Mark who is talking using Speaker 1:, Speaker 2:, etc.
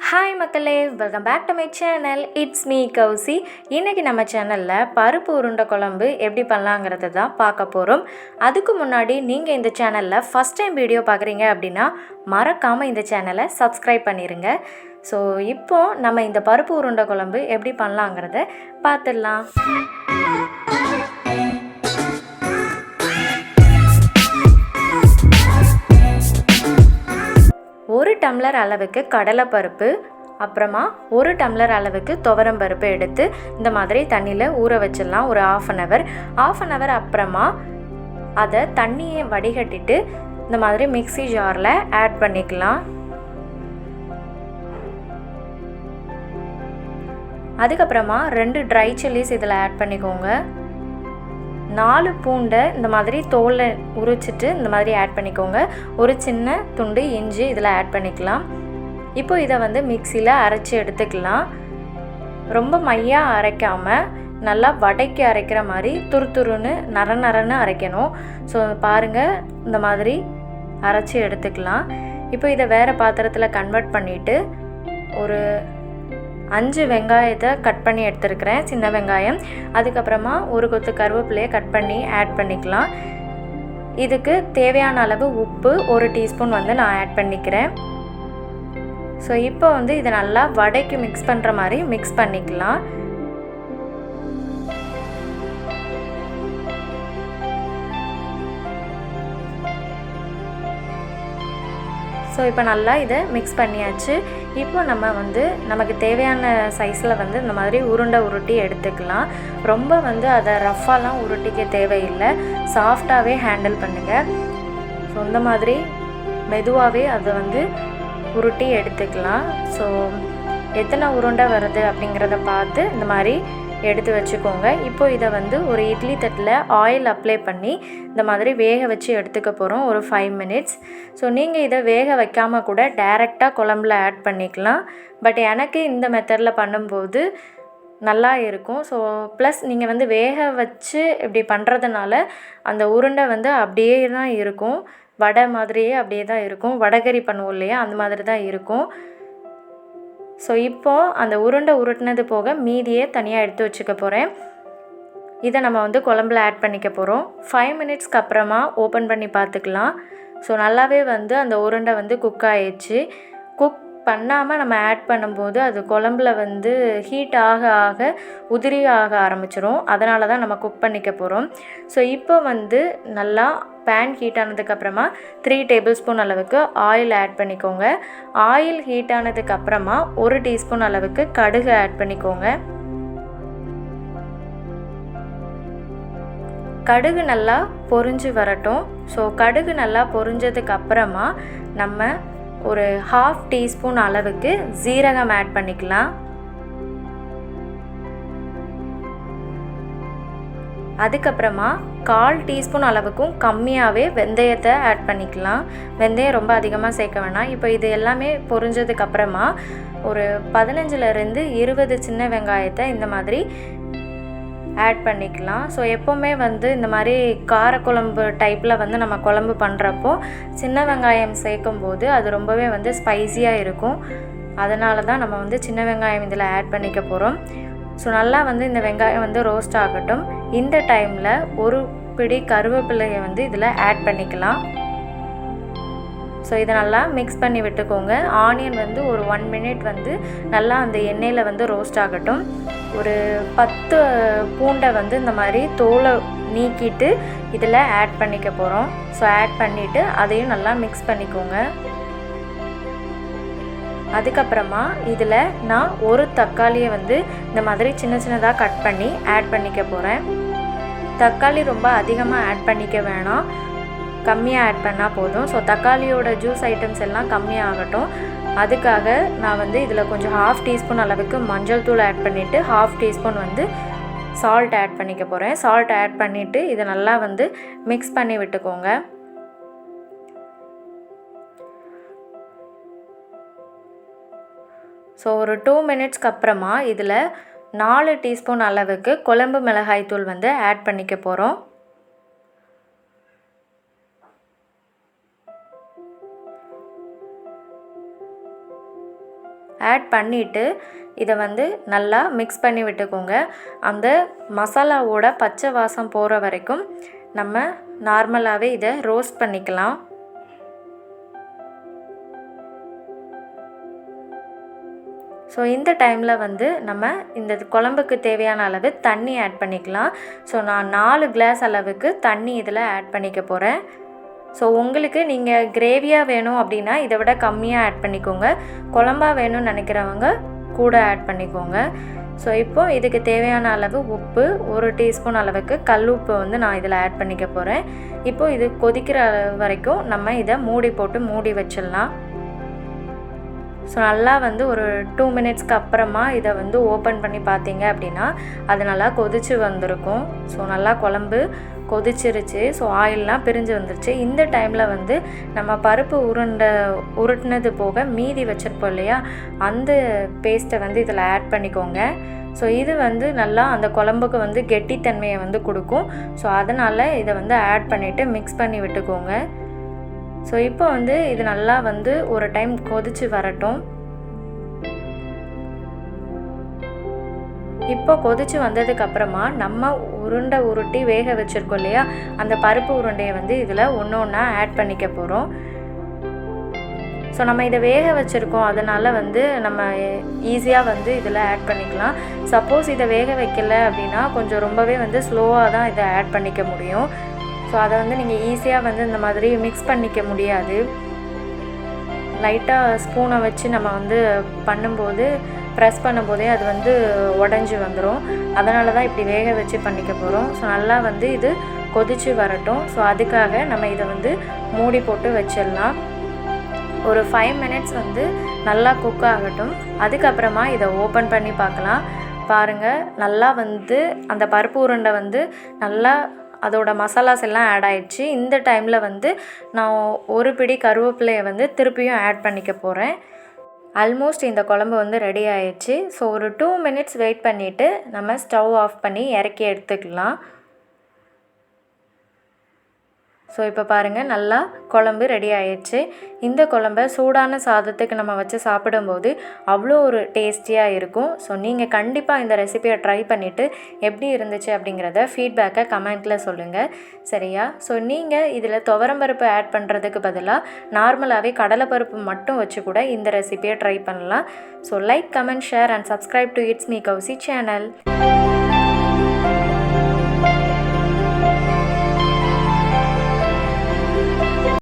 Speaker 1: Hi மக்களே, welcome back to my channel. It's me Kousi. இன்றைக்கி நம்ம சேனலில் பருப்பு உருண்டை குழம்பு எப்படி பண்ணலாங்கிறது தான் பார்க்க போகிறோம். அதுக்கு முன்னாடி நீங்கள் இந்த சேனலில் ஃபஸ்ட் டைம் வீடியோ பார்க்குறீங்க அப்படின்னா மறக்காமல் இந்த சேனலை சப்ஸ்கிரைப் பண்ணிடுங்க. ஸோ இப்போது நம்ம இந்த பருப்பு உருண்டை குழம்பு எப்படி பண்ணலாங்கிறத பார்த்துடலாம். ஒரு டம்ளர் அளவுக்கு கடலைப்பருப்பு, அப்புறமா ஒரு டம்ளர் அளவுக்கு துவரம்பருப்பு எடுத்து இந்த மாதிரி தண்ணியில் ஊற வச்சிடலாம் ஒரு ஆஃப் அன் ஹவர் அப்புறமா அதை தண்ணியை வடிகட்டிட்டு இந்த மாதிரி மிக்ஸி ஜாரில் ஆட் பண்ணிக்கலாம். அதுக்கப்புறமா 2 ட்ரை சில்லிஸ் இதில் ஆட் பண்ணிக்கோங்க. 4 பூண்டை இந்த மாதிரி தோலை உரிச்சிட்டு இந்த மாதிரி ஆட் பண்ணிக்கோங்க. ஒரு சின்ன துண்டு இஞ்சி இதில் ஆட் பண்ணிக்கலாம். இப்போ இதை மிக்சியில் அரைச்சி எடுத்துக்கலாம். ரொம்ப மையாக அரைக்காமல் நல்லா வடைக்கு அரைக்கிற மாதிரி துருன்னு நரன்னு அரைக்கணும். ஸோ பாருங்கள், இந்த மாதிரி அரைச்சி எடுத்துக்கலாம். இப்போ இதை வேறு பாத்திரத்தில் கன்வெர்ட் பண்ணிவிட்டு ஒரு 5 வெங்காயத்தை கட் பண்ணி எடுத்துருக்கிறேன், சின்ன வெங்காயம். அதுக்கப்புறமா ஒரு கொத்து கருவேப்பிலையை கட் பண்ணி ஆட் பண்ணிக்கலாம். இதுக்கு தேவையான அளவு உப்பு 1 டீஸ்பூன் நான் ஆட் பண்ணிக்கிறேன். ஸோ இப்போ இதை நல்லா வடைக்கு மிக்ஸ் பண்ணுற மாதிரி மிக்ஸ் பண்ணிக்கலாம். ஸோ இப்போ நல்லா இதை மிக்ஸ் பண்ணியாச்சு. இப்போ நம்ம நமக்கு தேவையான சைஸில் இந்த மாதிரி உருட்டி எடுத்துக்கலாம். ரொம்ப அதை ரஃப்பாலாம் உருட்டிக்க தேவையில்லை, சாஃப்டாகவே ஹேண்டில் பண்ணுங்கள். ஸோ இந்த மாதிரி மெதுவாகவே அதை உருட்டி எடுத்துக்கலாம். ஸோ எத்தனை உருண்டை வருது அப்படிங்கிறத பார்த்து இந்த மாதிரி எடுத்து வச்சுக்கோங்க. இப்போ இதை ஒரு இட்லி தட்டில் ஆயில் அப்ளை பண்ணி இந்த மாதிரி வேக வச்சு எடுத்துக்க போகிறோம் ஒரு 5 மினிட்ஸ். ஸோ நீங்கள் இதை வேக வைக்காமல் கூட டைரெக்டாக குழம்புல ஆட் பண்ணிக்கலாம். பட் எனக்கு இந்த மெத்தடில் பண்ணும்போது நல்லா இருக்கும். ஸோ ப்ளஸ் நீங்கள் வேக வச்சு இப்படி பண்ணுறதுனால அந்த உருண்டை அப்படியே தான் இருக்கும், வடை மாதிரியே அப்படியே தான் இருக்கும். வடைகறி பண்ணுவோம் இல்லையா, அந்த மாதிரி தான் இருக்கும். ஸோ இப்போது அந்த உருண்டை உருட்டினது போக மீதியே தனியாக எடுத்து வச்சுக்க போகிறேன். இதை நம்ம குழம்புல ஆட் பண்ணிக்க போகிறோம். 5 மினிட்ஸ்க்கு அப்புறமா ஓப்பன் பண்ணி பார்த்துக்கலாம். ஸோ நல்லாவே அந்த உருண்டை குக் ஆயிடுச்சு. குக் பண்ணாமல் நம்ம ஆட் பண்ணும்போது அது குழம்புல ஹீட் ஆக ஆக உதிரி ஆக ஆரம்பிச்சிரும். அதனால தான் நம்ம குக் பண்ணிக்க போகிறோம். ஸோ இப்போ நல்லா பேன் ஹீட் ஆனதுக்கப்புறமா 3 டேபிள் ஸ்பூன் அளவுக்கு ஆயில் ஆட் பண்ணிக்கோங்க. ஆயில் ஹீட் ஆனதுக்கப்புறமா 1 டீஸ்பூன் அளவுக்கு கடுகு ஆட் பண்ணிக்கோங்க. கடுகு நல்லா பொரிஞ்சு வரட்டும். ஸோ கடுகு நல்லா பொரிஞ்சதுக்கப்புறமா நம்ம ஒரு 1/2 டீஸ்பூன் அளவுக்கு ஜீரகம் ஆட் பண்ணிக்கலாம். அதுக்கப்புறமா 1/4 டீஸ்பூன் அளவுக்கும் கம்மியாகவே வெந்தயத்தை ஆட் பண்ணிக்கலாம். வெந்தயம் ரொம்ப அதிகமாக சேர்க்க வேணாம். இப்போ இது எல்லாமே பொரிஞ்சதுக்கப்புறமா ஒரு 15லேருந்து 20 சின்ன வெங்காயத்தை இந்த மாதிரி ஆட் பண்ணிக்கலாம். ஸோ எப்போவுமே இந்த மாதிரி காரக்குழம்பு டைப்பில் நம்ம குழம்பு பண்ணுறப்போ சின்ன வெங்காயம் சேர்க்கும்போது அது ரொம்பவே ஸ்பைஸியாக இருக்கும். அதனால தான் நம்ம சின்ன வெங்காயம் இதில் ஆட் பண்ணிக்க போகிறோம். ஸோ நல்லா இந்த வெங்காயம் ரோஸ்ட் ஆகட்டும். இந்த டைமில் ஒரு பிடி கருவேப்பிலையை இதில் ஆட் பண்ணிக்கலாம். ஸோ இதை நல்லா மிக்ஸ் பண்ணி விட்டுக்கோங்க. ஆனியன் ஒரு 1 மினிட் நல்லா அந்த எண்ணெயில் ரோஸ்ட் ஆகட்டும். ஒரு 10 பூண்டை இந்த மாதிரி தோலை நீக்கிட்டு இதில் ஆட் பண்ணிக்க போகிறோம். ஸோ ஆட் பண்ணிவிட்டு அதையும் நல்லா மிக்ஸ் பண்ணிக்கோங்க. அதுக்கப்புறமா இதில் நான் ஒரு தக்காளியை இந்த மாதிரி சின்ன சின்னதாக கட் பண்ணி ஆட் பண்ணிக்க போகிறேன். தக்காளி ரொம்ப அதிகமாக ஆட் பண்ணிக்க வேணாம், கம்மியாக ஆட் பண்ணால் போதும். ஸோ தக்காளியோட ஜூஸ் ஐட்டம்ஸ் எல்லாம் கம்மியாகட்டும். அதுக்காக நான் இதில் கொஞ்சம் 1/2 டீஸ்பூன் அளவுக்கு மஞ்சள் தூள் ஆட் பண்ணிவிட்டு 1/2 டீஸ்பூன் சால்ட் ஆட் பண்ணிக்க போகிறேன். சால்ட் ஆட் பண்ணிவிட்டு இதை நல்லா மிக்ஸ் பண்ணி விட்டுக்கோங்க. ஸோ ஒரு 2 மினிட்ஸ்க்கு அப்புறமா இதில் 4 டீஸ்பூன் அளவுக்கு குழம்பு மிளகாய் தூள் ஆட் பண்ணிக்க போகிறோம். ஆட் பண்ணிவிட்டு இதை வந்து நல்லா மிக்ஸ் பண்ணி விட்டுக்கோங்க. அந்த மசாலாவோட பச்சை வாசம் போகிற வரைக்கும் நம்ம நார்மலாகவே இதை ரோஸ்ட் பண்ணிக்கலாம். ஸோ இந்த டைமில் வந்து நம்ம இந்த குழம்புக்கு தேவையான அளவு தண்ணி ஆட் பண்ணிக்கலாம். ஸோ நான் 4 கிளாஸ் அளவுக்கு தண்ணி இதில் ஆட் பண்ணிக்க போகிறேன். ஸோ உங்களுக்கு நீங்கள் கிரேவியாக வேணும் அப்படின்னா இதை விட கம்மியாக ஆட் பண்ணிக்கோங்க. குழம்பா வேணும்னு நினைக்கிறவங்க கூட ஆட் பண்ணிக்கோங்க. ஸோ இப்போது இதுக்கு தேவையான அளவு உப்பு, 1 டீஸ்பூன் அளவுக்கு கல் உப்பு வந்து நான் இதில் ஆட் பண்ணிக்க போகிறேன். இப்போது இது கொதிக்கிற வரைக்கும் நம்ம இதை மூடி போட்டு மூடி வச்சிடலாம். ஸோ நல்லா வந்து ஒரு 2 மினிட்ஸ்க்கு அப்புறமா இதை வந்து ஓப்பன் பண்ணி பார்த்தீங்க அப்படின்னா அது நல்லா கொதிச்சு வந்திருக்கும். ஸோ நல்லா குழம்பு கொதிச்சிருச்சு. ஸோ ஆயிலெலாம் பிரிஞ்சு வந்துருச்சு. இந்த டைமில் வந்து நம்ம பருப்பு உருட்டினது போக மீதி வச்சுருப்போம் இல்லையா, அந்த பேஸ்ட்டை வந்து இதில் ஆட் பண்ணிக்கோங்க. ஸோ இது வந்து நல்லா அந்த குழம்புக்கு வந்து கெட்டித்தன்மையை வந்து கொடுக்கும். ஸோ அதனால் இதை வந்து ஆட் பண்ணிவிட்டு மிக்ஸ் பண்ணி விட்டுக்கோங்க. ஸோ இப்போ வந்து இது நல்லா வந்து ஒரு டைம் கொதிச்சு வரட்டும். இப்போ கொதிச்சு வந்ததுக்கப்புறமா நம்ம உருட்டி வேக வச்சுருக்கோம் இல்லையா, அந்த பருப்பு உருண்டையை வந்து இதில் ஒன்று ஒன்றா ஆட் பண்ணிக்க போகிறோம். ஸோ நம்ம இதை வேக வச்சுருக்கோம், அதனால் வந்து நம்ம ஈஸியாக வந்து இதில் ஆட் பண்ணிக்கலாம். சப்போஸ் இதை வேக வைக்கல அப்படின்னா கொஞ்சம் ரொம்பவே வந்து ஸ்லோவாக தான் இதை ஆட் பண்ணிக்க முடியும். ஸோ அதை வந்து நீங்கள் ஈஸியாக வந்து இந்த மாதிரி மிக்ஸ் பண்ணிக்க முடியாது. லைட்டாக ஸ்பூனை வச்சு நம்ம வந்து பண்ணும்போது ப்ரெஸ் பண்ணும்போதே அது வந்து உடஞ்சி வந்துடும். அதனால தான் இப்படி வேக வச்சு பண்ணிக்க போகிறோம். ஸோ நல்லா வந்து இது கொதிச்சு வரட்டும். ஸோ அதுக்காக நம்ம இதை வந்து மூடி போட்டு வச்சிடலாம். ஒரு 5 மினிட்ஸ் வந்து நல்லா குக் ஆகட்டும். அதுக்கப்புறமா இதை ஓப்பன் பண்ணி பார்க்கலாம். பாருங்கள், நல்லா வந்து அந்த பருப்பு உருண்டை வந்து நல்லா அதோட மசாலாஸ் எல்லாம் ஆட் ஆகிடுச்சு. இந்த டைமில் வந்து நான் ஒரு பிடி கருவேப்பிலையை வந்து திருப்பியும் ஆட் பண்ணிக்க போகிறேன். ஆல்மோஸ்ட் இந்த குழம்பு வந்து ரெடி ஆயிடுச்சு. ஸோ ஒரு 2 மினிட்ஸ் வெயிட் பண்ணிவிட்டு நம்ம ஸ்டவ் ஆஃப் பண்ணி இறக்கி எடுத்துக்கலாம். ஸோ இப்போ பாருங்கள், நல்லா குழம்பு ரெடி ஆயிடுச்சு. இந்த குழம்பை சூடான சாதத்துக்கு நம்ம வச்சு சாப்பிடும்போது அவ்வளோ ஒரு டேஸ்டியாக இருக்கும். ஸோ நீங்கள் கண்டிப்பாக இந்த ரெசிபியை ட்ரை பண்ணிவிட்டு எப்படி இருந்துச்சு அப்படிங்கிறத ஃபீட்பேக்கை கமெண்ட்டில் சொல்லுங்கள். சரியா? ஸோ நீங்கள் இதில் துவரம்பருப்பு ஆட் பண்ணுறதுக்கு பதிலாக நார்மலாகவே கடலைப்பருப்பு மட்டும் வச்சு கூட இந்த ரெசிபியை ட்ரை பண்ணலாம். So like, comment, share and subscribe to it's me Kousi channel.